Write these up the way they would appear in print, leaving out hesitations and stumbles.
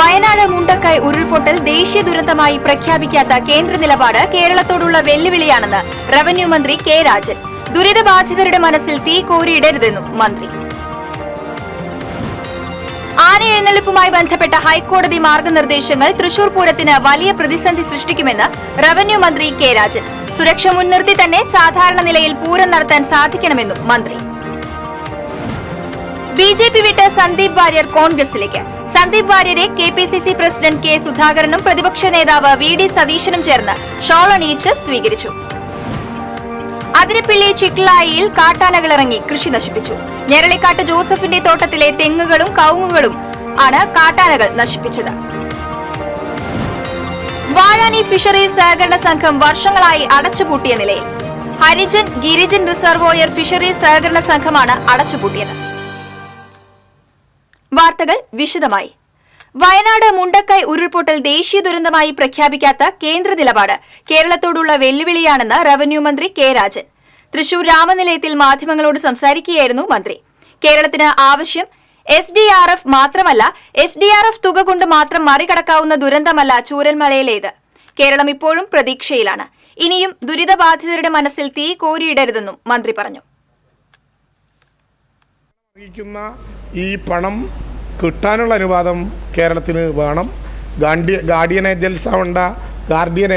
വയനാട് മുണ്ടക്കൈ ഉരുൾപൊട്ടൽ ദേശീയ ദുരന്തമായി പ്രഖ്യാപിക്കാത്ത കേന്ദ്ര നിലപാട് കേരളത്തോടുള്ള വെല്ലുവിളിയാണെന്ന് റവന്യൂ മന്ത്രി കെ രാജൻ. ദുരിതബാധിതരുടെ മനസ്സിൽ തീ കോരിയിടരുതെന്നും മന്ത്രി. ആന എഴുന്നള്ളിപ്പുമായി ബന്ധപ്പെട്ട ഹൈക്കോടതി മാർഗനിർദ്ദേശങ്ങൾ തൃശൂർ പൂരത്തിന് വലിയ പ്രതിസന്ധി സൃഷ്ടിക്കുമെന്ന് റവന്യൂ മന്ത്രി കെ രാജൻ. സുരക്ഷ മുൻനിർത്തി തന്നെ സാധാരണ നിലയിൽ പൂരം നടത്താൻ സാധിക്കണമെന്നും മന്ത്രി. ബിജെപി വിട്ട് സന്ദീപ് വാര്യർ കോൺഗ്രസിലേക്ക്. സന്ദീപ് വാര്യരെ കെപിസിസി പ്രസിഡന്റ് കെ സുധാകരനും പ്രതിപക്ഷ നേതാവ് വി ഡി സതീശനും ചേർന്ന് ഷോൾ അണിയിച്ച് സ്വീകരിച്ചു. അതിരപ്പിള്ളി ചിക്ലായിയിൽ കാട്ടാനകളിറങ്ങി കൃഷി നശിപ്പിച്ചു. ഞെരളിക്കാട്ട് ജോസഫിന്റെ തോട്ടത്തിലെ തെങ്ങുകളും കവുങ്ങുകളും ആണ് കാട്ടാനകൾ നശിപ്പിച്ചത്. വാഴാനി ഫിഷറീസ് സഹകരണ സംഘം വർഷങ്ങളായി അടച്ചുപൂട്ടിയ നിലയിൽ. ഹരിജൻ ഗിരിജൻ റിസർവോയർ ഫിഷറീസ് സഹകരണ സംഘമാണ് അടച്ചുപൂട്ടിയത്. വാർത്തകൾ വിശദമായി. വയനാട് മുണ്ടക്കൈ ഉരുൾപൊട്ടൽ ദേശീയ ദുരന്തമായി പ്രഖ്യാപിക്കാത്ത കേന്ദ്ര നിലപാട് കേരളത്തോടുള്ള വെല്ലുവിളിയാണെന്ന് റവന്യൂ മന്ത്രി കെ രാജൻ. തൃശൂർ രാമനിലയത്തിൽ മാധ്യമങ്ങളോട് സംസാരിക്കുകയായിരുന്നു മന്ത്രി. കേരളത്തിന് ആവശ്യം SDRF മാത്രമല്ല, SDRF തുക കൊണ്ട് മാത്രം മറികടക്കാവുന്ന ദുരന്തമല്ല ചൂരൽമലയിലേത്. കേരളം ഇപ്പോഴും പ്രതീക്ഷയിലാണ്. ഇനിയും ദുരിതബാധിതരുടെ മനസ്സിൽ തീ കോരിയിടരുതെന്നും മന്ത്രി പറഞ്ഞു. ഈ പണം കിട്ടാനുള്ള അനുവാദം കേരളത്തിന് വേണം. ഗാർഡിയൻ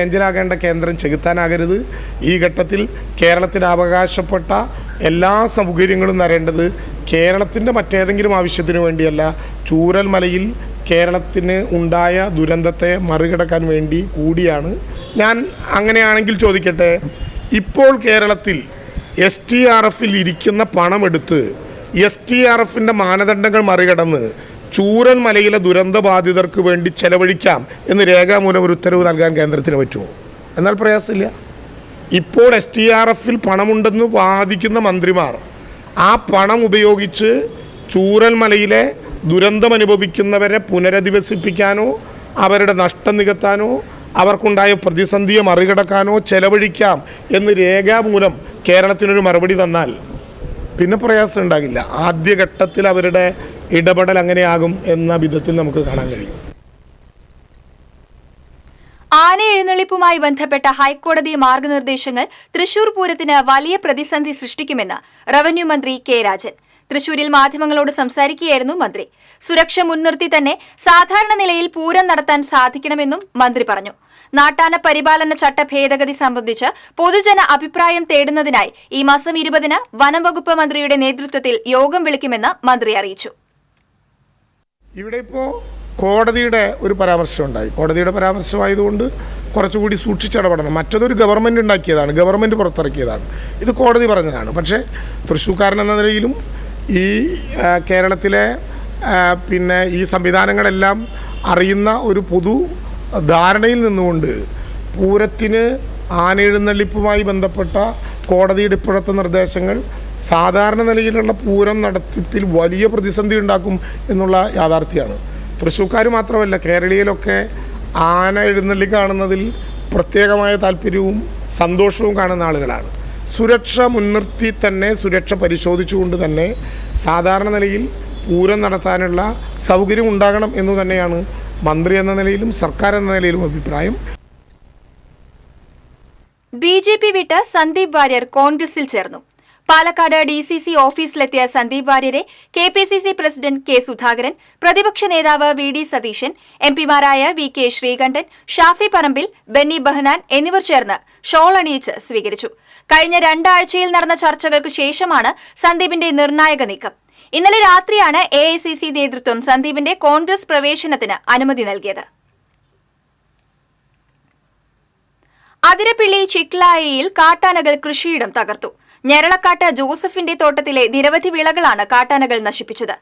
ഏഞ്ചലാകേണ്ട കേന്ദ്രം ചെകുത്താനാകരുത്. ഈ ഘട്ടത്തിൽ കേരളത്തിന് അവകാശപ്പെട്ട എല്ലാ സൗകര്യങ്ങളും തരേണ്ടത് കേരളത്തിൻ്റെ മറ്റേതെങ്കിലും ആവശ്യത്തിന് വേണ്ടിയല്ല, ചൂരൽമലയിൽ കേരളത്തിന് ഉണ്ടായ ദുരന്തത്തെ മറികടക്കാൻ വേണ്ടി കൂടിയാണ്. ഞാൻ അങ്ങനെയാണെങ്കിൽ ചോദിക്കട്ടെ, ഇപ്പോൾ കേരളത്തിൽ STRFൽ ഇരിക്കുന്ന പണമെടുത്ത് STRFിൻ്റെ മാനദണ്ഡങ്ങൾ മറികടന്ന് ചൂരൽമലയിലെ ദുരന്തബാധിതർക്ക് വേണ്ടി ചെലവഴിക്കാം എന്ന് രേഖാമൂലം ഒരു ഉത്തരവ് നൽകാൻ കേന്ദ്രത്തിന് പറ്റുമോ? എന്നാൽ പ്രയാസമില്ല. ഇപ്പോൾ STRFൽ പണമുണ്ടെന്ന് വാദിക്കുന്ന മന്ത്രിമാർ ആ പണം ഉപയോഗിച്ച് ചൂരൽമലയിലെ ദുരന്തമനുഭവിക്കുന്നവരെ പുനരധിവസിപ്പിക്കാനോ അവരുടെ നഷ്ടം നികത്താനോ അവർക്കുണ്ടായ പ്രതിസന്ധിയെ മറികടക്കാനോ ചെലവഴിക്കാം എന്ന് രേഖാമൂലം കേരളത്തിനൊരു മറുപടി തന്നാൽ പിന്നെ പ്രയാസം ഉണ്ടാകില്ല. ആദ്യഘട്ടത്തിൽ അവരുടെ ഇടപെടൽ അങ്ങനെയാകും എന്ന വിധത്തിൽ നമുക്ക് കാണാൻ കഴിയും. ആന എഴുന്നള്ളിപ്പുമായി ബന്ധപ്പെട്ട ഹൈക്കോടതി മാർഗനിർദ്ദേശങ്ങൾ തൃശൂർ പൂരത്തിന് വലിയ പ്രതിസന്ധി സൃഷ്ടിക്കുമെന്ന് റവന്യൂ മന്ത്രി കെ രാജൻ. തൃശൂരിൽ മാധ്യമങ്ങളോട് സംസാരിക്കുകയായിരുന്നു മന്ത്രി. സുരക്ഷ മുൻനിർത്തി തന്നെ സാധാരണ നിലയിൽ പൂരം നടത്താൻ സാധിക്കണമെന്നും മന്ത്രി പറഞ്ഞു. നാട്ടാന പരിപാലന ചട്ട ഭേദഗതി സംബന്ധിച്ച് പൊതുജന അഭിപ്രായം തേടുന്നതിനായി ഈ മാസം 20-ന് വനംവകുപ്പ് മന്ത്രിയുടെ നേതൃത്വത്തിൽ യോഗം വിളിക്കുമെന്ന് മന്ത്രി അറിയിച്ചു. ഇവിടെ ഇപ്പോൾ കോടതിയുടെ ഒരു പരാമർശം ഉണ്ടായി. കോടതിയുടെ പരാമർശമായതുകൊണ്ട് കുറച്ചുകൂടി സൂക്ഷിച്ചിടപെടണം. മറ്റതൊരു ഗവൺമെൻറ് ഉണ്ടാക്കിയതാണ്, ഗവൺമെൻറ് പുറത്തിറക്കിയതാണ്. ഇത് കോടതി പറഞ്ഞതാണ്. പക്ഷേ തൃശ്ശൂർക്കാരൻ എന്ന നിലയിലും ഈ കേരളത്തിലെ ഈ സംവിധാനങ്ങളെല്ലാം അറിയുന്ന ഒരു പൊതു ധാരണയിൽ നിന്നുകൊണ്ട് പൂരത്തിന് ആനയെഴുന്നള്ളിപ്പുമായി ബന്ധപ്പെട്ട കോടതിയുടെ ഇപ്പോഴത്തെ നിർദ്ദേശങ്ങൾ സാധാരണ നിലയിലുള്ള പൂരം നടത്തിപ്പിൽ വലിയ പ്രതിസന്ധി ഉണ്ടാക്കും എന്നുള്ള യാഥാർത്ഥ്യമാണ്. തൃശ്ശൂർക്കാർ മാത്രമല്ല, കേരളീയയിലൊക്കെ ആന എഴുന്നള്ളി കാണുന്നതിൽ പ്രത്യേകമായ താല്പര്യവും സന്തോഷവും കാണുന്ന ആളുകളാണ്. സുരക്ഷ മുൻനിർത്തി തന്നെ, സുരക്ഷ പരിശോധിച്ചുകൊണ്ട് തന്നെ സാധാരണ നിലയിൽ പൂരം നടത്താനുള്ള സൗകര്യം ഉണ്ടാകണം എന്നു തന്നെയാണ് മന്ത്രി എന്ന നിലയിലും സർക്കാർ എന്ന നിലയിലും അഭിപ്രായം. BJP വിട്ട് സന്ദീപ് വാര്യർ കോൺഗ്രസിൽ ചേർന്നു. പാലക്കാട് DCC ഓഫീസിലെത്തിയ സന്ദീപ് വാര്യരെ KPCC പ്രസിഡന്റ് കെ സുധാകരൻ, പ്രതിപക്ഷ നേതാവ് വി ഡി സതീശൻ, MPമാരായ VK ശ്രീകണ്ഠൻ, ഷാഫി പറമ്പിൽ, ബെന്നി ബെഹനാൻ എന്നിവർ ചേർന്ന് ഷോൾ അണിയിച്ച് സ്വീകരിച്ചു. കഴിഞ്ഞ 2 ആഴ്ചയിൽ നടന്ന ചർച്ചകൾക്ക് ശേഷമാണ് സന്ദീപിന്റെ നിർണായക നീക്കം. ഇന്നലെ രാത്രിയാണ് AICC നേതൃത്വം സന്ദീപിന്റെ കോൺഗ്രസ് പ്രവേശനത്തിന് അനുമതി നൽകിയത്. അതിരപ്പിള്ളി ചിക്ലായിയിൽ കാട്ടാനകൾ കൃഷിയിടം തകർത്തു. ഞെരളക്കാട്ട് ജോസഫിന്റെ തോട്ടത്തിലെ നിരവധി വിളകളാണ് കാട്ടാനകൾ നശിപ്പിച്ചത്.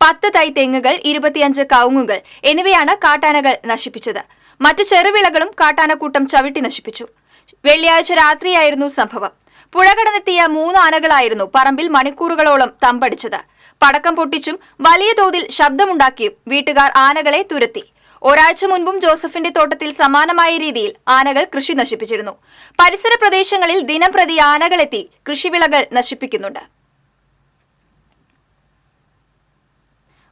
10 തൈ തെങ്ങുകൾ, 25 കവുങ്ങുകൾ എന്നിവയാണ് കാട്ടാനകൾ നശിപ്പിച്ചത്. മറ്റു ചെറുവിളകളും കാട്ടാനക്കൂട്ടം ചവിട്ടി നശിപ്പിച്ചു. വെള്ളിയാഴ്ച രാത്രിയായിരുന്നു സംഭവം. പുഴ കടന്നെത്തിയ 3 ആനകളായിരുന്നു പറമ്പിൽ മണിക്കൂറുകളോളം തമ്പടിച്ചത്. പടക്കം പൊട്ടിച്ചും വലിയ തോതിൽ ശബ്ദമുണ്ടാക്കിയും വീട്ടുകാർ ആനകളെ തുരത്തി. ഒരാഴ്ച മുൻപും ജോസഫിന്റെ തോട്ടത്തിൽ സമാനമായ രീതിയിൽ ആനകൾ കൃഷി നശിപ്പിച്ചിരുന്നു. പരിസര പ്രദേശങ്ങളിൽ ദിനംപ്രതി ആനകളെത്തി കൃഷിവിളകൾ നശിപ്പിക്കുന്നുണ്ട്.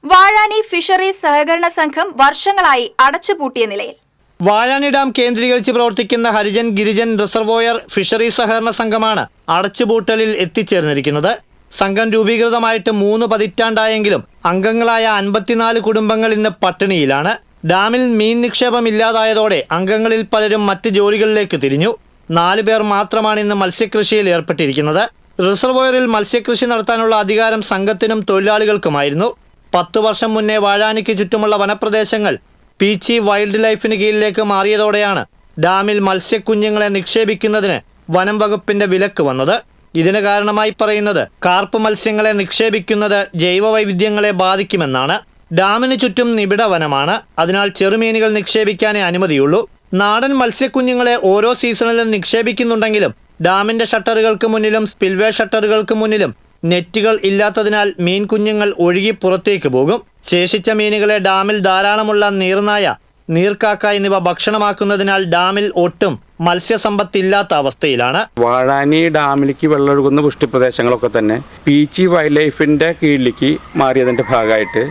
വാഴാനി ഫിഷറീസ് സഹകരണ സംഘം വർഷങ്ങളായി അടച്ചുപൂട്ടിയ നിലയിൽ. വാഴാനി ഡാം കേന്ദ്രീകരിച്ച് പ്രവർത്തിക്കുന്ന ഹരിജൻ ഗിരിജൻ റിസർവോയർ ഫിഷറീസ് സഹകരണ സംഘമാണ് അടച്ചുപൂട്ടലിൽ എത്തിച്ചേർന്നിരിക്കുന്നത്. സംഘം രൂപീകൃതമായിട്ട് 3 പതിറ്റാണ്ടായെങ്കിലും അംഗങ്ങളായ 54 കുടുംബങ്ങൾ ഇന്ന് പട്ടിണിയിലാണ്. ഡാമിൽ മീൻ നിക്ഷേപം ഇല്ലാതായതോടെ അംഗങ്ങളിൽ പലരും മറ്റ് ജോലികളിലേക്ക് തിരിഞ്ഞു. 4 പേർ മാത്രമാണ് ഇന്ന് മത്സ്യകൃഷിയിൽ ഏർപ്പെട്ടിരിക്കുന്നത്. റിസർവോയറിൽ മത്സ്യകൃഷി നടത്താനുള്ള അധികാരം സംഘത്തിനും തൊഴിലാളികൾക്കുമായിരുന്നു. 10 വർഷം മുന്നേ വാഴാനിക്ക് ചുറ്റുമുള്ള വനപ്രദേശങ്ങൾ പീച്ചി വൈൽഡ് ലൈഫിന് കീഴിലേക്ക് മാറിയതോടെയാണ് ഡാമിൽ മത്സ്യക്കുഞ്ഞുങ്ങളെ നിക്ഷേപിക്കുന്നതിന് വനം വകുപ്പിന്റെ വിലക്ക് വന്നത്. ഇതിന് കാരണമായി പറയുന്നത് കാർപ്പ് മത്സ്യങ്ങളെ നിക്ഷേപിക്കുന്നത് ജൈവവൈവിധ്യങ്ങളെ ബാധിക്കുമെന്നാണ്. ഡാമിന് ചുറ്റും നിബിഡ വനമാണ്, അതിനാൽ ചെറുമീനുകൾ നിക്ഷേപിക്കാനേ അനുമതിയുള്ളൂ. നാടൻ മത്സ്യക്കുഞ്ഞുങ്ങളെ ഓരോ സീസണിലും നിക്ഷേപിക്കുന്നുണ്ടെങ്കിലും ഡാമിന്റെ ഷട്ടറുകൾക്ക് മുന്നിലും സ്പിൽവേ ഷട്ടറുകൾക്ക് മുന്നിലും നെറ്റുകൾ ഇല്ലാത്തതിനാൽ മീൻ കുഞ്ഞുങ്ങൾ ഒഴുകി പുറത്തേക്ക് പോകും. ശേഷിച്ച മീനുകളെ ഡാമിൽ ധാരാളമുള്ള നീർനായ, നീർക്കാക്ക എന്നിവ ഭക്ഷണമാക്കുന്നതിനാൽ ഡാമിൽ ഒട്ടും മത്സ്യസമ്പത്തില്ലാത്ത അവസ്ഥയിലാണ്. വാഴാനി ഡാമിലേക്ക് വെള്ളമൊഴുകുന്ന വൃഷ്ടിപ്രദേശങ്ങളൊക്കെ തന്നെ പീച്ചി വൈൽഡ് ലൈഫിൻ്റെ കീഴിലേക്ക് മാറിയതിൻ്റെ ഭാഗമായിട്ട്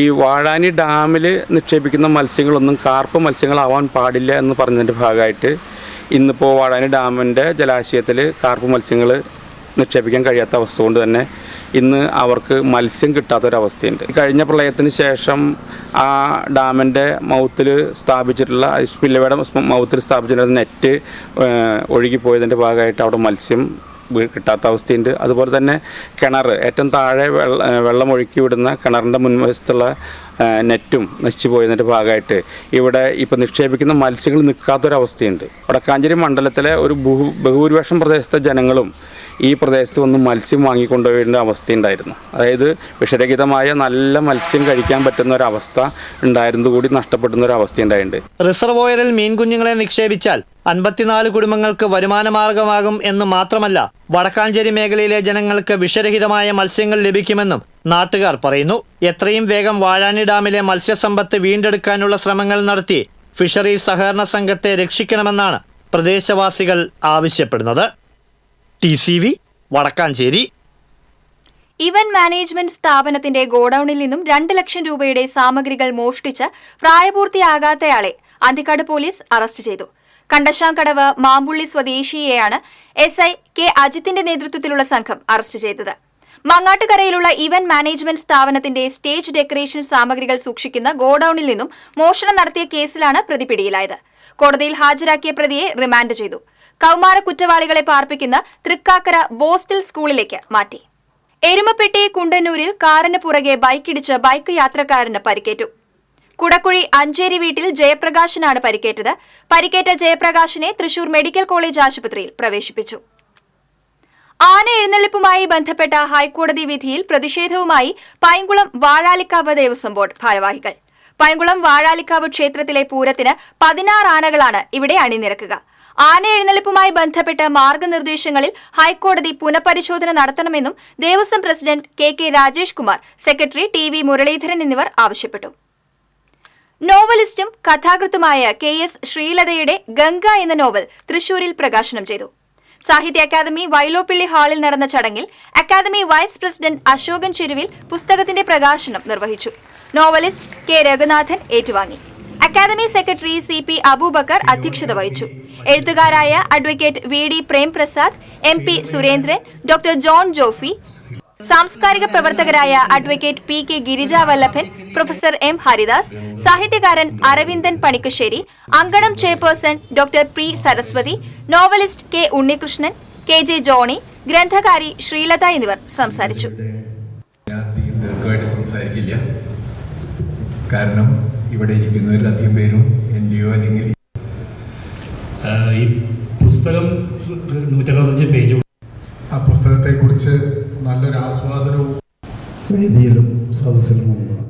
ഈ വാഴാനി ഡാമിൽ നിക്ഷേപിക്കുന്ന മത്സ്യങ്ങളൊന്നും കാർപ്പ് മത്സ്യങ്ങളാവാൻ പാടില്ല എന്ന് പറഞ്ഞതിൻ്റെ ഭാഗമായിട്ട് ഇന്നിപ്പോൾ വാഴാനി ഡാമിൻ്റെ ജലാശയത്തിൽ കാർപ്പ് മത്സ്യങ്ങൾ നിക്ഷേപിക്കാൻ കഴിയാത്ത അവസ്ഥ കൊണ്ട് തന്നെ ഇന്ന് അവർക്ക് മത്സ്യം കിട്ടാത്തൊരവസ്ഥയുണ്ട്. കഴിഞ്ഞ പ്രളയത്തിന് ശേഷം ആ ഡാമിൻ്റെ മൗത്തിൽ സ്ഥാപിച്ചിട്ടുള്ള സ്പിൽവേയുടെ മൗത്തിൽ സ്ഥാപിച്ചിട്ടുള്ള നെറ്റ് ഒഴുകിപ്പോയതിൻ്റെ ഭാഗമായിട്ട് അവിടെ മത്സ്യം കിട്ടാത്ത അവസ്ഥയുണ്ട്. അതുപോലെ തന്നെ കിണർ, ഏറ്റവും താഴെ വെള്ളം ഒഴുക്കി വിടുന്ന കിണറിൻ്റെ മുൻവശത്തുള്ള നെറ്റും നശിച്ചു പോയതിൻ്റെ ഭാഗമായിട്ട് ഇവിടെ ഇപ്പോൾ നിക്ഷേപിക്കുന്ന മത്സ്യങ്ങൾ നിൽക്കാത്തൊരവസ്ഥയുണ്ട്. വടക്കാഞ്ചേരി മണ്ഡലത്തിലെ ഒരു ബഹുഭൂരിപക്ഷം പ്രദേശത്തെ ജനങ്ങളും ഈ പ്രദേശത്ത് വന്ന് മത്സ്യം വാങ്ങിക്കൊണ്ടുപോകേണ്ട അവസ്ഥയുണ്ടായിരുന്നു. അതായത് വിഷരഹിതമായ നല്ല മത്സ്യം കഴിക്കാൻ പറ്റുന്ന ഒരവസ്ഥ ഉണ്ടായിരുന്നത് കൂടി നഷ്ടപ്പെടുന്ന ഒരു അവസ്ഥ ഉണ്ടായിട്ടുണ്ട്. റിസർവോയറിൽ മീൻകുഞ്ഞുങ്ങളെ നിക്ഷേപിച്ചാൽ 54 കുടുംബങ്ങൾക്ക് വരുമാനമാർഗമാകും എന്ന് മാത്രമല്ല, വടക്കാഞ്ചേരി മേഖലയിലെ ജനങ്ങൾക്ക് വിഷരഹിതമായ മത്സ്യങ്ങൾ ലഭിക്കുമെന്നും നാട്ടുകാർ പറയുന്നു. എത്രയും വേഗം വാഴാനി ഡാമിലെ മത്സ്യസമ്പത്ത് വീണ്ടെടുക്കാനുള്ള ശ്രമങ്ങൾ നടത്തി ഫിഷറീസ് സഹകരണ സംഘത്തെ രക്ഷിക്കണമെന്നാണ് പ്രദേശവാസികൾ ആവശ്യപ്പെടുന്നത്. TCV വടക്കാഞ്ചേരി. ഇവന്റ് മാനേജ്മെന്റ് സ്ഥാപനത്തിന്റെ ഗോഡൌണിൽ നിന്നും 2 ലക്ഷം രൂപയുടെ സാമഗ്രികൾ മോഷ്ടിച്ച് പ്രായപൂർത്തിയാകാത്തയാളെ അന്തിക്കാട് പോലീസ് അറസ്റ്റ് ചെയ്തു. കണ്ടശാംകടവ് മാമ്പുള്ളി സ്വദേശിയെയാണ് SI K അജിത്തിന്റെ നേതൃത്വത്തിലുള്ള സംഘം അറസ്റ്റ് ചെയ്തത്. മങ്ങാട്ടുകരയിലുള്ള ഇവന്റ് മാനേജ്മെന്റ് സ്ഥാപനത്തിന്റെ സ്റ്റേജ് ഡെക്കറേഷൻ സാമഗ്രികൾ സൂക്ഷിക്കുന്ന ഗോഡൌണിൽ നിന്നും മോഷണം നടത്തിയ കേസിലാണ് പ്രതി പിടിയിലായത്. കോടതിയിൽ ഹാജരാക്കിയ പ്രതിയെ റിമാൻഡ് ചെയ്തു. കൌമാര കുറ്റവാളികളെ പാർപ്പിക്കുന്ന തൃക്കാക്കര ബോസ്റ്റൽ സ്കൂളിലേക്ക് മാറ്റി. എരുമപ്പെട്ടി കുണ്ടന്നൂരിൽ കാറിന് പുറകെ ബൈക്കിടിച്ച് ബൈക്ക് യാത്രക്കാരന് പരിക്കേറ്റു. കുടക്കുഴി അഞ്ചേരി വീട്ടിൽ ജയപ്രകാശിനാണ് പരിക്കേറ്റത്. പരിക്കേറ്റ ജയപ്രകാശിനെ തൃശൂർ മെഡിക്കൽ കോളേജ് ആശുപത്രിയിൽ പ്രവേശിപ്പിച്ചു. ആന എഴുന്നള്ളിപ്പുമായി ബന്ധപ്പെട്ട ഹൈക്കോടതി വിധിയിൽ പ്രതിഷേധവുമായി പൈങ്കുളം വാഴാലിക്കാവ് ദേവസ്വം ബോർഡ് ഭാരവാഹികൾ. പൈങ്കുളം വാഴാലിക്കാവ് ക്ഷേത്രത്തിലെ പൂരത്തിന് 16 ആനകളാണ് ഇവിടെ അണിനിരക്കുക. ആന എഴുന്നള്ളിപ്പുമായി ബന്ധപ്പെട്ട മാർഗനിർദ്ദേശങ്ങളിൽ ഹൈക്കോടതി പുനഃപരിശോധന നടത്തണമെന്നും Devaswom president KK Rajesh Kumar, secretary TV Muraleedharan എന്നിവർ ആവശ്യപ്പെട്ടു. നോവലിസ്റ്റും കഥാകൃത്തുമായ KS ശ്രീലതയുടെ ഗംഗ എന്ന നോവൽ തൃശൂരിൽ പ്രകാശനം ചെയ്തു. സാഹിത്യ അക്കാദമി വൈലോപ്പിള്ളി ഹാളിൽ നടന്ന ചടങ്ങിൽ അക്കാദമി വൈസ് പ്രസിഡന്റ് അശോകൻ ചെരുവിൽ പുസ്തകത്തിന്റെ പ്രകാശനം നിർവഹിച്ചു. നോവലിസ്റ്റ് K രഘുനാഥൻ ഏറ്റുവാങ്ങി. അക്കാദമി സെക്രട്ടറി CP അബൂബക്കർ അധ്യക്ഷത വഹിച്ചു. എഴുത്തുകാരായ advocate VD Premprasad, MP Surendran, doctor John Jofi, സാംസ്കാരിക പ്രവർത്തകരായ advocate PK Girijavallabhan, professor M Haridas, സാഹിത്യകാരൻ Aravindan Panikkassery, Ankanam chairperson doctor P Saraswathi, novelist K Unnikrishnan, KJ Johnny, ഗ്രന്ഥകാരി ശ്രീലത എന്നിവർ സംസാരിച്ചു. കാരണം ഇവിടെ ഇരിക്കുന്നവരിലധികം പേരും NGO അല്ലെങ്കിൽ ഈ പുസ്തകം 165 പേജ്. ആ പുസ്തകത്തെക്കുറിച്ച് നല്ലൊരു ആസ്വാദനവും വേദിയിലും സദസ്സിലും ഉണ്ടാകും.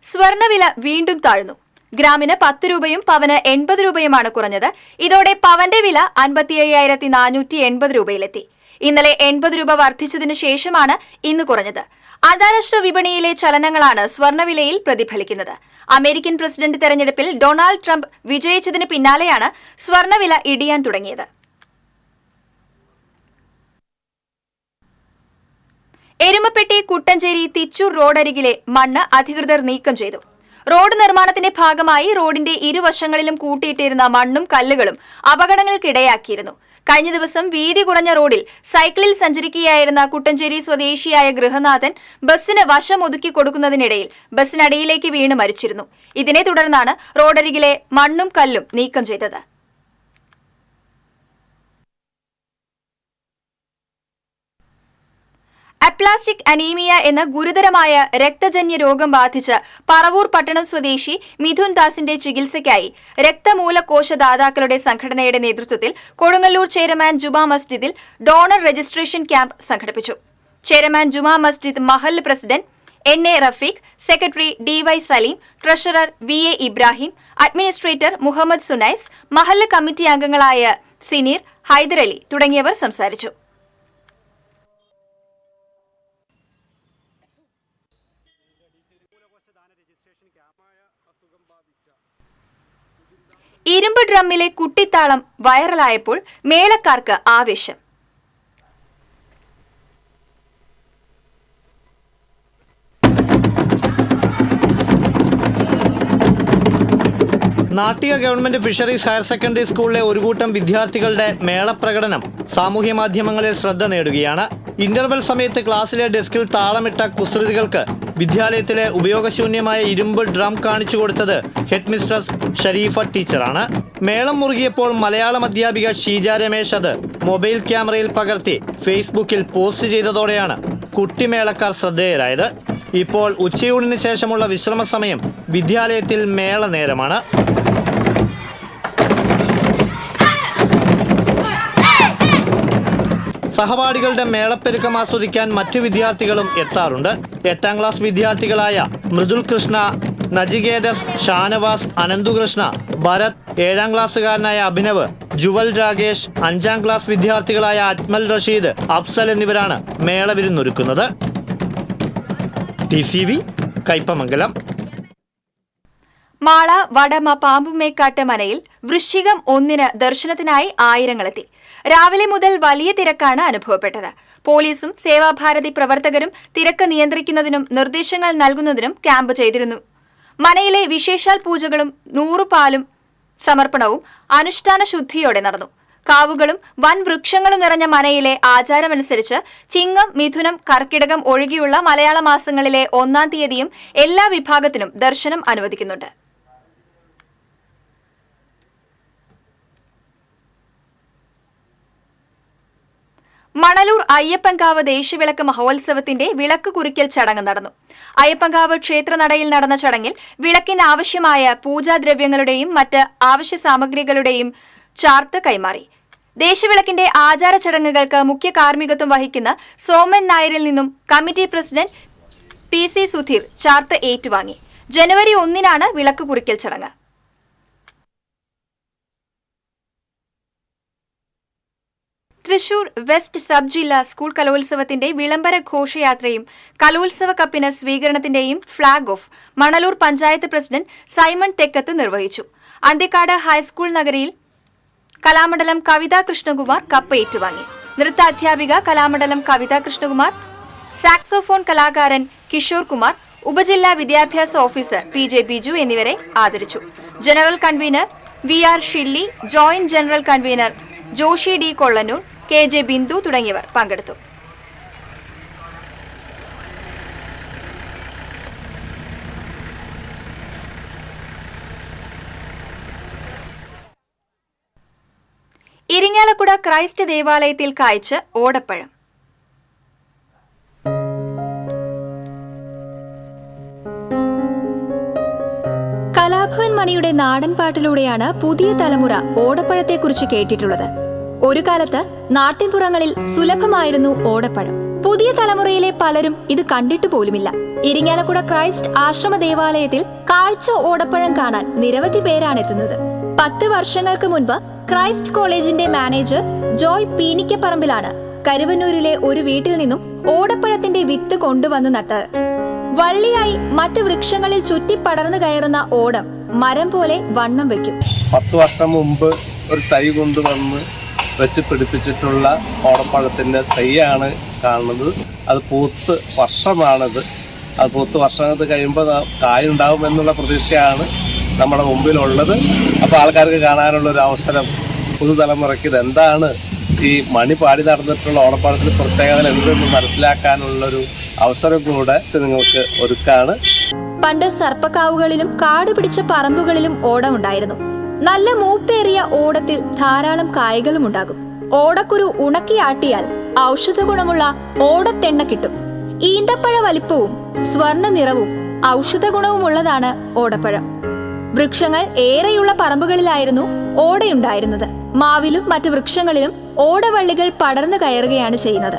സ്വർണ്ണവില വീണ്ടും താഴ്ന്നു. ഗ്രാമിന് 10 രൂപയും പവന് 80 രൂപയുമാണ് കുറഞ്ഞത്. ഇതോടെ പവന്റെ വില 55,480 രൂപയിലെത്തി. ഇന്നലെ 80 രൂപ വർദ്ധിച്ചതിനു ശേഷമാണ് ഇന്ന് കുറഞ്ഞത്. അന്താരാഷ്ട്ര വിപണിയിലെ ചലനങ്ങളാണ് സ്വർണ്ണവിലയിൽ പ്രതിഫലിക്കുന്നത്. അമേരിക്കൻ പ്രസിഡന്റ് തെരഞ്ഞെടുപ്പിൽ ഡൊണാൾഡ് ട്രംപ് വിജയിച്ചതിന് പിന്നാലെയാണ് സ്വർണ്ണവില ഇടിയാൻ തുടങ്ങിയത്. എരുമപ്പെട്ടി കല്ലുകുട്ടി കുട്ടഞ്ചേരി തിച്ചൂർ റോഡരികിലെ മണ്ണ് അധികൃതർ നീക്കം ചെയ്തു. റോഡ് നിർമ്മാണത്തിന്റെ ഭാഗമായി റോഡിന്റെ ഇരുവശങ്ങളിലും കൂട്ടിയിട്ടിരുന്ന മണ്ണും കല്ലുകളും അപകടങ്ങൾക്കിടയാക്കിയിരുന്നു. കഴിഞ്ഞ ദിവസം വീതി കുറഞ്ഞ റോഡിൽ സൈക്കിളിൽ സഞ്ചരിക്കുകയായിരുന്ന കുട്ടഞ്ചേരി സ്വദേശിയായ ഗൃഹനാഥൻ ബസ്സിന് വശം ഒതുക്കി കൊടുക്കുന്നതിനിടയിൽ ബസ്സിനടിയിലേക്ക് വീണ് മരിച്ചിരുന്നു. ഇതിനെ തുടർന്നാണ് റോഡരികിലെ മണ്ണും കല്ലും നീക്കം ചെയ്തത്. അപ്ലാസ്റ്റിക് അനീമിയ എന്ന ഗുരുതരമായ രക്തജന്യ രോഗം ബാധിച്ച് പറവൂർ പട്ടണം സ്വദേശി മിഥുൻ ദാസിന്റെ ചികിത്സയ്ക്കായി രക്തമൂലകോശദാതാക്കളുടെ സംഘടനയുടെ നേതൃത്വത്തിൽ കൊടുങ്ങല്ലൂർ ചേരമാൻ ജുമാ മസ്ജിദിൽ ഡോണർ രജിസ്ട്രേഷൻ ക്യാമ്പ് സംഘടിപ്പിച്ചു. ചേരമാൻ ജുമാ മസ്ജിദ് മഹല്ല് president NA Rafeeq, secretary DY Saleem, treasurer VA Ibrahim, administrator Muhammad Sunais, മഹല്ല് കമ്മിറ്റി അംഗങ്ങളായ സിനീർ, ഹൈദരലി തുടങ്ങിയവർ സംസാരിച്ചു. ഇരുമ്പ് ഡ്രമ്മിലെ കുട്ടിത്താളം വൈറലായപ്പോൾ മേളക്കാർക്ക് ആവേശം. Nattika government fisheries higher secondary സ്കൂളിലെ ഒരു കൂട്ടം വിദ്യാർത്ഥികളുടെ മേളപ്രകടനം സാമൂഹ്യ മാധ്യമങ്ങളിൽ ശ്രദ്ധ നേടുകയാണ്. ഇന്റർവെൽ സമയത്ത് ക്ലാസ്സിലെ ഡെസ്കിൽ താളമിട്ട കുസൃതികൾക്ക് വിദ്യാലയത്തിലെ ഉപയോഗശൂന്യമായ ഇരുമ്പ് ഡ്രം കാണിച്ചു കൊടുത്തത് ഹെഡ് മിസ്ട്രസ് ഷരീഫ ടീച്ചറാണ്. മേളം മുറുകിയപ്പോൾ മലയാളം അധ്യാപിക ഷീജ രമേശ് അത് മൊബൈൽ ക്യാമറയിൽ പകർത്തി ഫേസ്ബുക്കിൽ പോസ്റ്റ് ചെയ്തതോടെയാണ് കുട്ടിമേളക്കാർ ശ്രദ്ധേയരായത്. ഇപ്പോൾ ഉച്ചയൂണിന് ശേഷമുള്ള വിശ്രമ സമയം വിദ്യാലയത്തിൽ മേള നേരമാണ്. സഹപാഠികളുടെ മേളപ്പെരുക്കം ആസ്വദിക്കാൻ മറ്റു വിദ്യാർത്ഥികളും എത്താറുണ്ട്. 8ാം ക്ലാസ് വിദ്യാർത്ഥികളായ മൃദുൽ കൃഷ്ണ, നജികേതസ്, ഷാനവാസ്, അനന്തുകൃഷ്ണ, ഭരത്, 7ാം ക്ലാസ്സുകാരനായ അഭിനവ്, ജുവൽ രാകേഷ്, 5ാം ക്ലാസ് വിദ്യാർത്ഥികളായ അജ്മൽ റഷീദ്, അഫ്സൽ എന്നിവരാണ് മേളവിരുന്നൊരുക്കുന്നത്. TCV കയ്പമംഗലം. മാള വടമ പാമ്പുമേക്കാട്ട് മനയിൽ വൃശ്ചികം 1 ദർശനത്തിനായി ആയിരങ്ങളെത്തി. രാവിലെ മുതൽ വലിയ തിരക്കാണ് അനുഭവപ്പെട്ടത്. പോലീസും സേവാഭാരതി പ്രവർത്തകരും തിരക്ക് നിയന്ത്രിക്കുന്നതിനും നിർദ്ദേശങ്ങൾ നൽകുന്നതിനും ക്യാമ്പ് ചെയ്തിരുന്നു. മനയിലെ വിശേഷാൽ പൂജകളും 100 പാലും സമർപ്പണവും അനുഷ്ഠാന ശുദ്ധിയോടെ നടന്നു. കാവുകളും വൻ വൃക്ഷങ്ങളും നിറഞ്ഞ മനയിലെ ആചാരമനുസരിച്ച് ചിങ്ങം, മിഥുനം, കർക്കിടകം ഒഴികെയുള്ള മലയാള മാസങ്ങളിലെ 1-ാം തീയതിയും എല്ലാ വിഭാഗത്തിനും ദർശനം അനുവദിക്കുന്നുണ്ട്. മണലൂർ അയ്യപ്പൻകാവ് ദേശവിളക്ക് മഹോത്സവത്തിന്റെ വിളക്ക് കുറിക്കൽ ചടങ്ങ് നടന്നു. അയ്യപ്പൻകാവ് ക്ഷേത്രനടയിൽ നടന്ന ചടങ്ങിൽ വിളക്കിന് ആവശ്യമായ പൂജാദ്രവ്യങ്ങളുടെയും മറ്റ് ആവശ്യ സാമഗ്രികളുടെയും ചാർത്ത് കൈമാറി. ദേശവിളക്കിന്റെ ആചാര ചടങ്ങുകൾക്ക് മുഖ്യ കാർമ്മികത്വം വഹിക്കുന്ന സോമൻ നായരിൽ നിന്നും കമ്മിറ്റി പ്രസിഡന്റ് PC സുധീർ ചാർത്ത് ഏറ്റുവാങ്ങി. ജനുവരി 1-നാണ് വിളക്ക് കുറിക്കൽ ചടങ്ങ്. തൃശൂർ വെസ്റ്റ് സബ് ജില്ലാ സ്കൂൾ കലോത്സവത്തിന്റെ വിളംബര ഘോഷയാത്രയും കലോത്സവ കപ്പിന് സ്വീകരണത്തിന്റെയും flag off Manalur panchayat president Simon Thekkath നിർവഹിച്ചു. അന്തിക്കാട് ഹൈസ്കൂൾ നഗരിയിൽ കലാമണ്ഡലം കവിതാ കൃഷ്ണകുമാർ കപ്പ് ഏറ്റുവാങ്ങി. നൃത്താധ്യാപിക കലാമണ്ഡലം കവിതാ കൃഷ്ണകുമാർ, സാക്സോഫോൺ കലാകാരൻ കിഷോർ കുമാർ, ഉപജില്ലാ വിദ്യാഭ്യാസ ഓഫീസർ PJ ബിജു എന്നിവരെ ആദരിച്ചു. General convener VR Shilly, joint general convener Joshi D Kollannur, KJ Bindu തുടങ്ങിയവർ പങ്കെടുത്തു. ഇരിങ്ങാലക്കുട ക്രൈസ്റ്റ് ദേവാലയത്തിൽ കായ്ച്ച് ഓടപ്പഴം. കലാഭവൻ മണിയുടെ നാടൻ പാട്ടിലൂടെയാണ് പുതിയ തലമുറ ഓടപ്പഴത്തെക്കുറിച്ച് കേട്ടിട്ടുള്ളത്. ഒരു കാലത്ത് നാട്ടിൻപുറങ്ങളിൽ സുലഭമായിരുന്നു ഓടപ്പഴം. പുതിയ തലമുറയിലെ പലരും ഇത് കണ്ടിട്ടു പോലുമില്ല. ഇരിങ്ങാലക്കുട ക്രൈസ്റ്റ് ആശ്രമ ദേവാലയത്തിൽ കാഴ്ച ഓടപ്പഴം കാണാൻ നിരവധി പേരാണ് എത്തുന്നത്. 10 വർഷങ്ങൾക്ക് മുൻപ് ക്രൈസ്റ്റ് കോളേജിന്റെ മാനേജർ ജോയ് പീനിക്കപ്പറമ്പിലാണ് കരുവന്നൂരിലെ ഒരു വീട്ടിൽ നിന്നും ഓടപ്പഴത്തിന്റെ വിത്ത് കൊണ്ടുവന്ന് നട്ടത്. വള്ളിയായി മറ്റ് വൃക്ഷങ്ങളിൽ ചുറ്റിപ്പടർന്നു കയറുന്ന ഓടം മരം പോലെ വണ്ണം വെക്കും. 10 വർഷം മുമ്പ് ഒരു തൈ കൊണ്ടുവന്ന് വെച്ച് പിടിപ്പിച്ചിട്ടുള്ള ഓടപ്പഴത്തിൻ്റെ തൈയാണ് കാണുന്നത്. അത് പൂത്ത് വർഷമാണിത്. അത് പൂത്ത് വർഷങ്ങൾക്ക് കഴിയുമ്പോൾ കായുണ്ടാകുമെന്നുള്ള പ്രതീക്ഷയാണ് നമ്മുടെ മുമ്പിലുള്ളത്. അപ്പോൾ ആൾക്കാർക്ക് കാണാനുള്ളൊരു അവസരം, പുതുതലമുറയ്ക്ക് ഇതെന്താണ് ഈ മണി പാടി നടന്നിട്ടുള്ള ഓടപ്പാടത്തിന് പ്രത്യേകത എന്തെന്ന് മനസ്സിലാക്കാനുള്ളൊരു അവസരം കൂടെ നിങ്ങൾക്ക് ഒരുക്കാണ്. പണ്ട് സർപ്പക്കാവുകളിലും കാട് പിടിച്ച പറമ്പുകളിലും ഓടമുണ്ടായിരുന്നു. നല്ല മൂപ്പേറിയ ഓടത്തിൽ ധാരാളം കായ്കളും ഉണ്ടാകും. ഓടക്കുരു ഉണക്കിയാട്ടിയാൽ ഔഷധ ഗുണമുള്ള ഓടത്തെണ്ണ കിട്ടും. ഈന്തപ്പഴ വലിപ്പവും സ്വർണ്ണ നിറവും ഔഷധ ഗുണവുമുള്ളതാണ് ഓടപ്പഴം. വൃക്ഷങ്ങൾ ഏറെയുള്ള പറമ്പുകളിലായിരുന്നു ഓടയുണ്ടായിരുന്നത്. മാവിലും മറ്റു വൃക്ഷങ്ങളിലും ഓടവള്ളികൾ പടർന്നു കയറുകയാണ് ചെയ്യുന്നത്.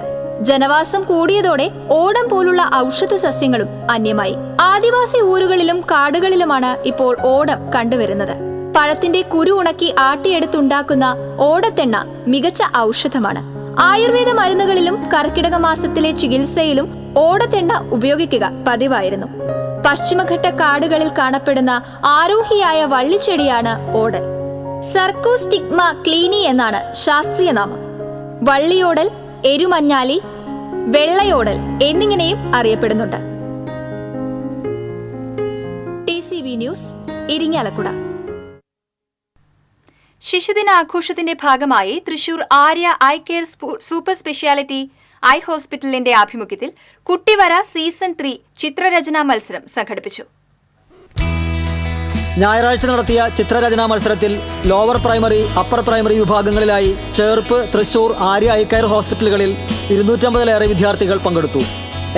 ജനവാസം കൂടിയതോടെ ഓടം പോലുള്ള ഔഷധ സസ്യങ്ങളും അന്യമായി. ആദിവാസി ഊരുകളിലും കാടുകളിലുമാണ് ഇപ്പോൾ ഓടം കണ്ടുവരുന്നത്. പഴത്തിന്റെ കുരു ഉണക്കി ആട്ടിയെടുത്തുണ്ടാക്കുന്ന ഓടത്തെണ്ണ മികച്ച ഔഷധമാണ്. ആയുർവേദ മരുന്നുകളിലും കർക്കിടക മാസത്തിലെ ചികിത്സയിലും ഓടത്തെണ്ണ ഉപയോഗിക്കുക പതിവായിരുന്നു. പശ്ചിമഘട്ട കാടുകളിൽ കാണപ്പെടുന്ന ആരോഹിയായ വള്ളിച്ചെടിയാണ് ഓടൽ. സർക്കോസ്റ്റിഗ്മ ക്ലീനി എന്നാണ് ശാസ്ത്രീയ നാമം. വള്ളിയോടൽ, എരുമഞ്ഞാലി, വെള്ളയോടൽ എന്നിങ്ങനെയും അറിയപ്പെടുന്നുണ്ട്. TCV news, Irinjalakuda. ശിശുദിനാഘോഷത്തിന്റെ ഭാഗമായി Thrissur Arya eye care super speciality I ഹോസ്പിറ്റലിന്റെ ആഭിമുഖ്യത്തിൽ കുട്ടിവര സീസൺ 3 ചിത്രരചനാ മത്സരം സംഘടിപ്പിച്ചു. ഞായറാഴ്ച നടത്തിയ ചിത്രരചനാ മത്സരത്തിൽ ലോവർ പ്രൈമറി, അപ്പർ പ്രൈമറി വിഭാഗങ്ങളിലായി ചേർപ്പ്, തൃശൂർ ആര്യ ഐ കെയർ ഹോസ്പിറ്റലുകളിൽ 250-ലേറെ വിദ്യാർത്ഥികൾ പങ്കെടുത്തു.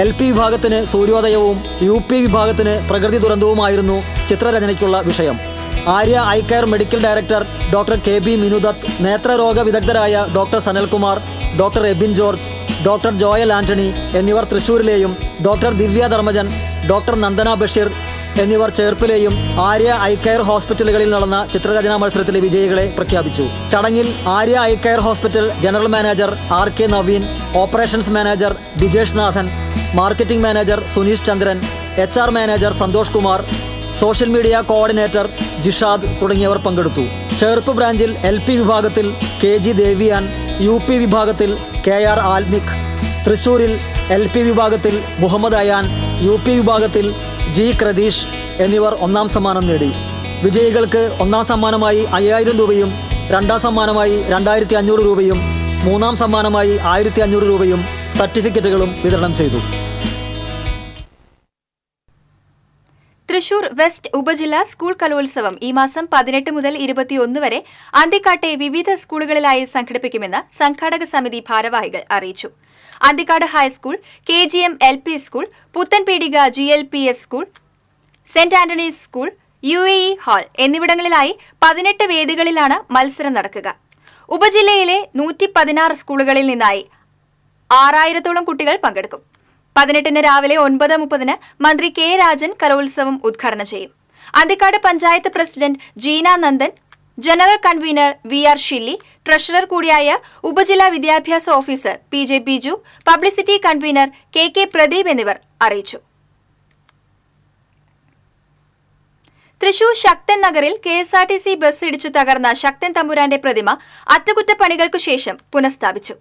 LP വിഭാഗത്തിന് സൂര്യോദയവും UP വിഭാഗത്തിന് പ്രകൃതി ദുരന്തവുമായിരുന്നു ചിത്രരചനയ്ക്കുള്ള വിഷയം. Arya eye care medical director doctor KB Minudath, നേത്രരോഗ വിദഗ്ധരായ doctor Sanalkumar, doctor Ebin George, doctor Joel Antony എന്നിവർ തൃശൂരിലെയും ഡോക്ടർ ദിവ്യ ധർമ്മജൻ, ഡോക്ടർ നന്ദന ബഷീർ എന്നിവർ ചേർപ്പിലെയും ആര്യ ഐ കെയർ ഹോസ്പിറ്റലുകളിൽ നടന്ന ചിത്രരചനാ മത്സരത്തിലെ വിജയികളെ പ്രഖ്യാപിച്ചു. ചടങ്ങിൽ Arya eye care hospital general manager RK Naveen, operations manager Bijesh Nathan, marketing manager Suneesh Chandran, HR manager Santhosh Kumar, social media coordinator Jishad തുടങ്ങിയവർ പങ്കെടുത്തു. ചേർപ്പ് ബ്രാഞ്ചിൽ LP വിഭാഗത്തിൽ KG ദേവിയാൻ, UP വിഭാഗത്തിൽ KR ആൽമിക്, തൃശൂരിൽ LP വിഭാഗത്തിൽ മുഹമ്മദ് അയാൻ, UP വിഭാഗത്തിൽ G ക്രതീഷ് എന്നിവർ ഒന്നാം സമ്മാനം നേടി. വിജയികൾക്ക് ഒന്നാം സമ്മാനമായി 5000 രൂപയും, രണ്ടാം സമ്മാനമായി 2500 രൂപയും, മൂന്നാം സമ്മാനമായി 1500 രൂപയും സർട്ടിഫിക്കറ്റുകളും വിതരണം ചെയ്തു. തൃശൂർ വെസ്റ്റ് ഉപജില്ലാ സ്കൂൾ കലോത്സവം ഈ മാസം 18 മുതൽ 21 വരെ അന്തിക്കാട്ടെ വിവിധ സ്കൂളുകളിലായി സംഘടിപ്പിക്കുമെന്ന് സംഘാടക സമിതി ഭാരവാഹികൾ അറിയിച്ചു. Anthikad high school, KGM LP school, Puthanpeedika GLPS school, saint Antony's school, UAE hall എന്നിവിടങ്ങളിലായി 18 വേദികളിലാണ് മത്സരം നടക്കുക. ഉപജില്ലയിലെ 116 സ്കൂളുകളിൽ നിന്നായി 6000-ഓളം കുട്ടികൾ പങ്കെടുക്കും. 18-ന് രാവിലെ 9:30 മന്ത്രി K രാജൻ കലോത്സവം ഉദ്ഘാടനം ചെയ്യും. Anthikad panchayat president Jeena Nandan, general convener VR Shilly, treasurer കൂടിയായ ഉപജില്ലാ വിദ്യാഭ്യാസ officer PJ Biju, publicity convener KK Pradeep എന്നിവർ അറിയിച്ചു. തൃശൂർ ശക്തൻ നഗറിൽ KSRTC ബസ് ഇടിച്ചു തകർന്ന ശക്തൻ തമ്പുരാന്റെ പ്രതിമ അറ്റകുറ്റപ്പണികൾക്കു ശേഷം പുനഃസ്ഥാപിച്ചു.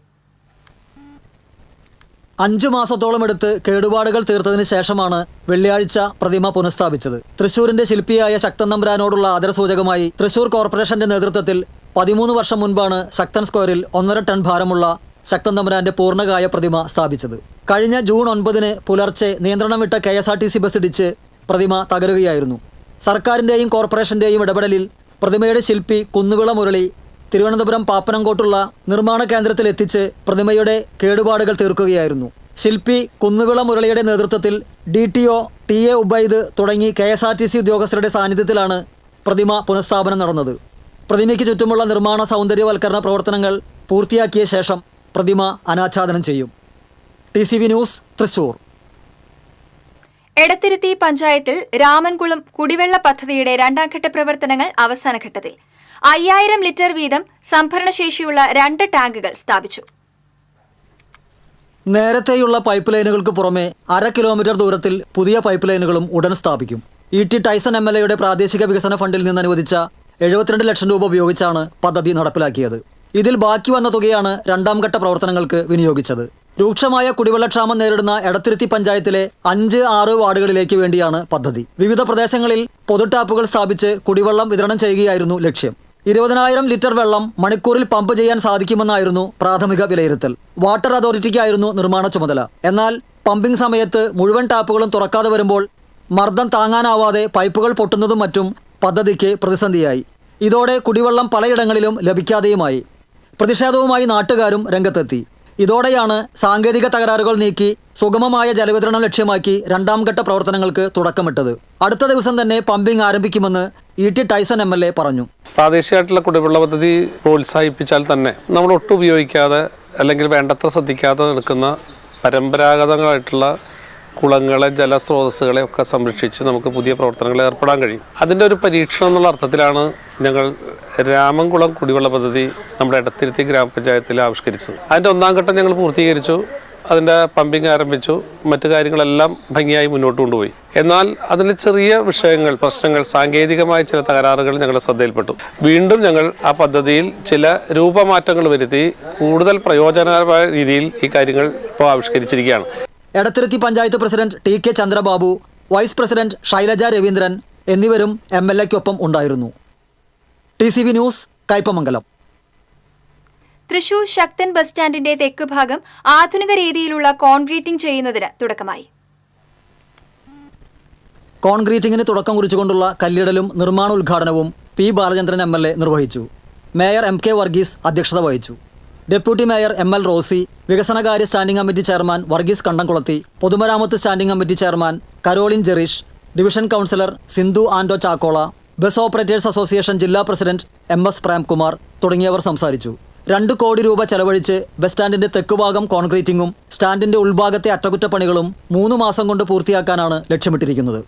5 മാസത്തോളം എടുത്ത് കേടുപാടുകൾ തീർത്തതിന് ശേഷമാണ് വെള്ളിയാഴ്ച പ്രതിമ പുനഃസ്ഥാപിച്ചത്. തൃശൂരിന്റെ ശില്പിയായ ശക്തൻ തമ്പുരാനോടുള്ള ആദരസൂചകമായി തൃശൂർ കോർപ്പറേഷന്റെ നേതൃത്വത്തിൽ 13 വർഷം മുൻപാണ് ശക്തൻ സ്ക്വയറിൽ 1.5 ടൺ ഭാരമുള്ള ശക്തൻ തമ്പുരാന്റെ പൂർണ്ണകായ പ്രതിമ സ്ഥാപിച്ചത്. കഴിഞ്ഞ ജൂൺ 9 പുലർച്ചെ നിയന്ത്രണം വിട്ട KSRTC ബസ് ഇടിച്ച് പ്രതിമ തകരുകയായിരുന്നു. സർക്കാരിന്റെയും കോർപ്പറേഷന്റെയും ഇടപെടലിൽ പ്രതിമയുടെ ശില്പി കുന്നുവിള മുരളി തിരുവനന്തപുരം പാപ്പനംകോട്ടുള്ള നിർമ്മാണ കേന്ദ്രത്തിലെത്തിച്ച് പ്രതിമയുടെ കേടുപാടുകൾ തീർക്കുകയായിരുന്നു. ശില്പി കുന്നുവിള മുരളിയുടെ നേതൃത്വത്തിൽ DTO TA ഉബൈദ് തുടങ്ങി KSRTC ഉദ്യോഗസ്ഥരുടെ സാന്നിധ്യത്തിലാണ് പ്രതിമ പുനഃസ്ഥാപനം നടന്നത്. പ്രതിമയ്ക്ക് ചുറ്റുമുള്ള നിർമ്മാണ സൗന്ദര്യവൽക്കരണ പ്രവർത്തനങ്ങൾ പൂർത്തിയാക്കിയ ശേഷം പ്രതിമ അനാച്ഛാദനം ചെയ്യും. TCV news, Thrissur. എടത്തിരുത്തി പഞ്ചായത്തിൽ രാമൻകുളം കുടിവെള്ള പദ്ധതിയുടെ 2ാം ഘട്ട പ്രവർത്തനങ്ങൾ അവസാന ഘട്ടത്തിൽ. 5000 ലിറ്റർ വീതം സംഭരണശേഷിയുള്ള 2 ടാങ്കുകൾ സ്ഥാപിച്ചു. നേരത്തെയുള്ള പൈപ്പ് ലൈനുകൾക്ക് പുറമെ 1/2 കിലോമീറ്റർ ദൂരത്തിൽ പുതിയ പൈപ്പ് ലൈനുകളും ഉടൻ സ്ഥാപിക്കും. ET ടൈസൺ MLAയുടെ പ്രാദേശിക വികസന ഫണ്ടിൽ നിന്ന് അനുവദിച്ച 72 ലക്ഷം രൂപ ഉപയോഗിച്ചാണ് പദ്ധതി നടപ്പിലാക്കിയത്. ഇതിൽ ബാക്കി വന്ന തുകയാണ് രണ്ടാം ഘട്ട പ്രവർത്തനങ്ങൾക്ക് വിനിയോഗിച്ചത്. രൂക്ഷമായ കുടിവെള്ളക്ഷാമം നേരിടുന്ന എടത്തിരുത്തി പഞ്ചായത്തിലെ 5-6 വാർഡുകളിലേക്ക് വേണ്ടിയാണ് പദ്ധതി. വിവിധ പ്രദേശങ്ങളിൽ പൊതുടാപ്പുകൾ സ്ഥാപിച്ച് കുടിവെള്ളം വിതരണം ചെയ്യുകയായിരുന്നു ലക്ഷ്യം. 20,000 ലിറ്റർ വെള്ളം മണിക്കൂറിൽ പമ്പ് ചെയ്യാൻ സാധിക്കുമെന്നായിരുന്നു പ്രാഥമിക വിലയിരുത്തൽ. വാട്ടർ അതോറിറ്റിക്കായിരുന്നു നിർമ്മാണ ചുമതല. എന്നാൽ പമ്പിംഗ് സമയത്ത് മുഴുവൻ ടാപ്പുകളും തുറക്കാതെ വരുമ്പോൾ മർദ്ദം താങ്ങാനാവാതെ പൈപ്പുകൾ പൊട്ടുന്നതും മറ്റും പദ്ധതിക്ക് പ്രതിസന്ധിയായി. ഇതോടെ കുടിവെള്ളം പലയിടങ്ങളിലും ലഭിക്കാതെയുമായി. പ്രതിഷേധവുമായി നാട്ടുകാരും രംഗത്തെത്തി. ഇതോടെയാണ് സാങ്കേതിക തകരാറുകൾ നീക്കി സുഗമമായ ജലവിതരണം ലക്ഷ്യമാക്കി രണ്ടാം ഘട്ട പ്രവർത്തനങ്ങൾക്ക് തുടക്കമിട്ടത്. അടുത്ത ദിവസം തന്നെ പമ്പിംഗ് ആരംഭിക്കുമെന്ന് E.T. ടൈസൺ MLA പറഞ്ഞു. പ്രാദേശികമായിട്ടുള്ള കുടിവെള്ള പദ്ധതി പ്രോത്സാഹിപ്പിച്ചാൽ തന്നെ നമ്മൾ ഒട്ടും ഉപയോഗിക്കാതെ അല്ലെങ്കിൽ വേണ്ടത്ര ശ്രദ്ധിക്കാതെ നിൽക്കുന്ന പരമ്പരാഗതമായിട്ടുള്ള കുളങ്ങളെ ജലസ്രോതസ്സുകളെ ഒക്കെ സംരക്ഷിച്ച് നമുക്ക് പുതിയ പ്രവർത്തനങ്ങളിൽ ഏർപ്പെടാൻ കഴിയും. അതിൻ്റെ ഒരു പരീക്ഷണം എന്നുള്ള അർത്ഥത്തിലാണ് ഞങ്ങൾ രാമൻകുളം കുടിവെള്ള പദ്ധതി നമ്മുടെ എടത്തിരുത്തി ഗ്രാമപഞ്ചായത്തിൽ ആവിഷ്കരിച്ചത്. അതിൻ്റെ 1ാം ഘട്ടം ഞങ്ങൾ പൂർത്തീകരിച്ചു. അതിൻ്റെ പമ്പിങ് ആരംഭിച്ചു. മറ്റു കാര്യങ്ങളെല്ലാം ഭംഗിയായി മുന്നോട്ട് കൊണ്ടുപോയി. എന്നാൽ അതിന് ചെറിയ വിഷയങ്ങൾ, പ്രശ്നങ്ങൾ, സാങ്കേതികമായ ചില തകരാറുകൾ ഞങ്ങളുടെ ശ്രദ്ധയിൽപ്പെട്ടു. വീണ്ടും ഞങ്ങൾ ആ പദ്ധതിയിൽ ചില രൂപമാറ്റങ്ങൾ വരുത്തി കൂടുതൽ പ്രയോജനകരമായ രീതിയിൽ ഈ കാര്യങ്ങൾ ഇപ്പോൾ ആവിഷ്കരിച്ചിരിക്കുകയാണ്. Edathiruthy panchayat president TK Chandrababu, vice president Shailaja Raveendran എന്നിവരും MLAക്കൊപ്പം ഉണ്ടായിരുന്നു. TCV news, Kaipamangalam. Thrissur Sakthan bus സ്റ്റാൻഡിന്റെ തെക്ക് ഭാഗം ആധുനിക രീതിയിലുള്ള കോൺക്രീറ്റിംഗ് ചെയ്യുന്നതിന് തുടക്കമായി. കോൺക്രീറ്റിംഗിന് തുടക്കം കുറിച്ചുകൊണ്ടുള്ള കല്ലിടലും നിർമ്മാണ ഉദ്ഘാടനവും P. ബാലചന്ദ്രൻ MLA നിർവഹിച്ചു. മേയർ MK വർഗീസ് അധ്യക്ഷത വഹിച്ചു. ഡെപ്യൂട്ടി മേയർ ML റോസി, വികസനകാര്യ standing committee chairman Varghese Kandamkulathy, പൊതുമരാമത്ത് standing committee chairman Caroline Jereesh, division councillor Sindhu Ando Chakkola, bus operators association ജില്ലാ പ്രസിഡന്റ് MS പ്രേംകുമാർ തുടങ്ങിയവർ സംസാരിച്ചു. 2 കോടി രൂപ ചെലവഴിച്ച് ബസ് സ്റ്റാൻഡിന്റെ തെക്കുഭാഗം കോൺക്രീറ്റിംഗും സ്റ്റാൻഡിന്റെ ഉൾഭാഗത്തെ അറ്റകുറ്റപ്പണികളും 3 മാസം കൊണ്ട് പൂർത്തിയാക്കാനാണ് ലക്ഷ്യമിട്ടിരിക്കുന്നത്.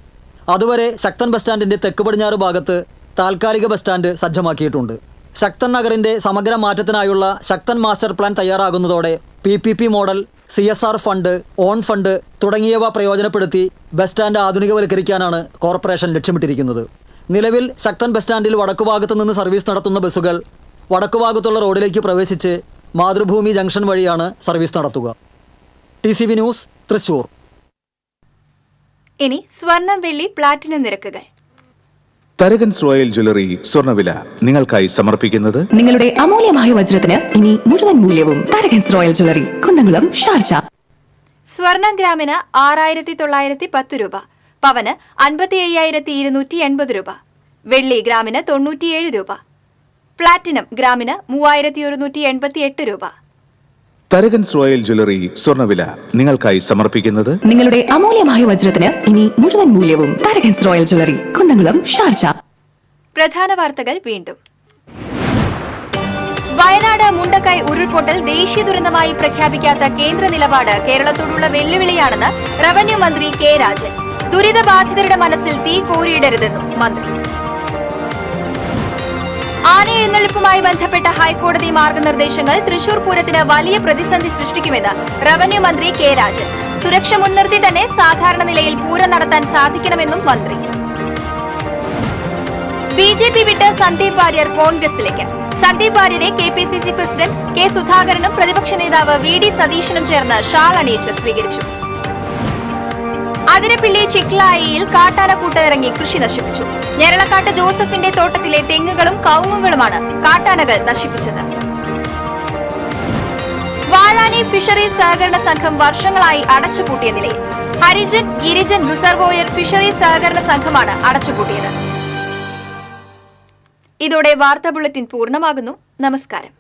അതുവരെ ശക്തൻ ബസ് സ്റ്റാൻഡിന്റെ തെക്ക് പടിഞ്ഞാറ് ഭാഗത്ത് താൽക്കാലിക ബസ് സ്റ്റാൻഡ് സജ്ജമാക്കിയിട്ടുണ്ട്. ശക്തൻ നഗറിന്റെ സമഗ്ര മാറ്റത്തിനായുള്ള ശക്തൻ മാസ്റ്റർ പ്ലാൻ തയ്യാറാകുന്നതോടെ PPP model, CSR fund, own fund തുടങ്ങിയവ പ്രയോജനപ്പെടുത്തി ബസ് സ്റ്റാൻഡ് ആധുനികവൽക്കരിക്കാനാണ് കോർപ്പറേഷൻ ലക്ഷ്യമിട്ടിരിക്കുന്നത്. നിലവിൽ ശക്തൻ ബസ് സ്റ്റാൻഡിൽ വടക്കുഭാഗത്തു നിന്ന് സർവീസ് നടത്തുന്ന ബസ്സുകൾ വടക്കുഭാഗത്തുള്ള റോഡിലേക്ക് പ്രവേശിച്ച് മാതൃഭൂമി ജംഗ്ഷൻ വഴിയാണ് സർവീസ് നടത്തുക. TCV news, Thrissur. ഇനി സ്വർണം, വെള്ളി, പ്ലാറ്റിനം നിരക്കുകൾ. തരകൻസ് റോയൽ ജ്വല്ലറി സ്വർണ്ണവില നിങ്ങൾക്കായി സമർപ്പിക്കുന്നത് നിങ്ങളുടെ അമൂല്യമായ വജ്രത്തിന് ഇനി മുഴുവൻ മൂല്യവും Tharakans royal jewellery, Kunnamkulam, Sharjah. സ്വർണം ഗ്രാമിന് 6,910 രൂപ, പവന് 55,280 രൂപ, വെള്ളി ഗ്രാമിന് 97 രൂപ, പ്ലാറ്റിനം ഗ്രാമിന് 3,188 രൂപ. തരകൻസ് റോയൽ ജ്വല്ലറി സ്വർണ്ണവില നിങ്ങൾക്കായി സമർപ്പിക്കുന്നത് നിങ്ങളുടെ അമൂല്യമായ വജ്രത്തിന് ഇനി മുഴുവൻ മൂല്യവും Tharakans royal jewellery, Kunnamkulam, Sharjah. പ്രധാന വാർത്തകൾ വീണ്ടും. വയനാട് മുണ്ടക്കൈ ഉരുൾപൊട്ടൽ ദേശീയ ദുരന്തമായി പ്രഖ്യാപിക്കാത്ത കേന്ദ്ര നിലപാട് കേരളത്തോടുള്ള വെല്ലുവിളിയാണെന്ന് റവന്യൂ മന്ത്രി K. രാജൻ. ദുരിതബാധിതരുടെ മനസ്സിൽ തീ കോരിയിടരുതെന്നും മന്ത്രി. ആനയെഴുന്നള്ളിപ്പുമായി ബന്ധപ്പെട്ട ഹൈക്കോടതി മാർഗനിർദ്ദേശങ്ങൾ തൃശൂർ പൂരത്തിന് വലിയ പ്രതിസന്ധി സൃഷ്ടിക്കുമെന്ന് റവന്യൂ മന്ത്രി K. രാജൻ. സുരക്ഷ മുൻനിർത്തി തന്നെ സാധാരണ നിലയിൽ പൂരം നടത്താൻ സാധിക്കണമെന്നും മന്ത്രി. BJP വിട്ട് സന്ദീപ് വാര്യർ കോൺഗ്രസിലേക്ക്. സന്ദീപ് വാര്യരെ KPCC പ്രസിഡന്റ് K. സുധാകരനും പ്രതിപക്ഷ നേതാവ് VD സതീശനും ചേർന്ന് ഷാൾ അണിയിച്ച് സ്വീകരിച്ചു. അതിരപ്പിള്ളി ചിക്ലായിയിൽ കാട്ടാനക്കൂട്ടമിറങ്ങി കൃഷി നശിപ്പിച്ചു. ഞെരളക്കാട്ട് ജോസഫിന്റെ തോട്ടത്തിലെ തെങ്ങുകളും കവുങ്ങുകളുമാണ് കാട്ടാനകൾ നശിപ്പിച്ചത്. വാഴാനി ഫിഷറീസ് സഹകരണ സംഘം വർഷങ്ങളായി അടച്ചുപൂട്ടിയ നിലയിൽ. ഹരിജൻ ഗിരിജൻ റിസർവോയർ ഫിഷറീസ് സഹകരണ സംഘമാണ് അടച്ചുപൂട്ടിയത്. ഇതോടെ വാർത്താ ബുള്ളറ്റിൻ പൂർണ്ണമാകുന്നു. നമസ്കാരം.